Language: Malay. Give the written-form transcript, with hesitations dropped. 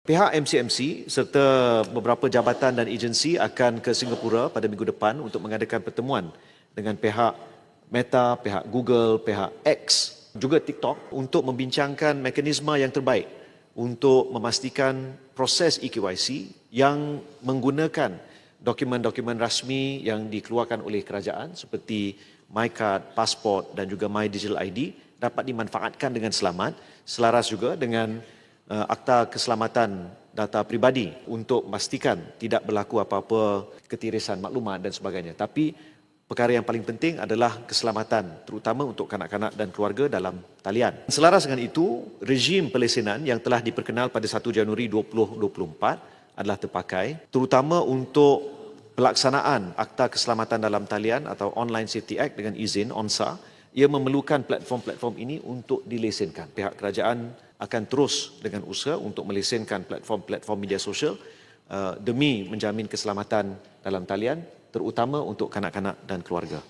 Pihak MCMC serta beberapa jabatan dan agensi akan ke Singapura pada minggu depan untuk mengadakan pertemuan dengan pihak Meta, pihak Google, pihak X, juga TikTok untuk membincangkan mekanisme yang terbaik untuk memastikan proses eKYC yang menggunakan dokumen-dokumen rasmi yang dikeluarkan oleh kerajaan seperti MyCard, pasport dan juga My Digital ID dapat dimanfaatkan dengan selamat, selaras juga dengan Akta Keselamatan Data Pribadi untuk memastikan tidak berlaku apa-apa ketirisan maklumat dan sebagainya. Tapi perkara yang paling penting adalah keselamatan, terutama untuk kanak-kanak dan keluarga dalam talian. Selaras dengan itu, rejim pelesenan yang telah diperkenal pada 1 Januari 2024 adalah terpakai, terutama untuk pelaksanaan Akta Keselamatan dalam Talian atau Online Safety Act dengan izin ONSA. Ia memerlukan platform-platform ini untuk dilesenkan. Pihak kerajaan akan terus dengan usaha untuk melesenkan platform-platform media sosial demi menjamin keselamatan dalam talian, terutama untuk kanak-kanak dan keluarga.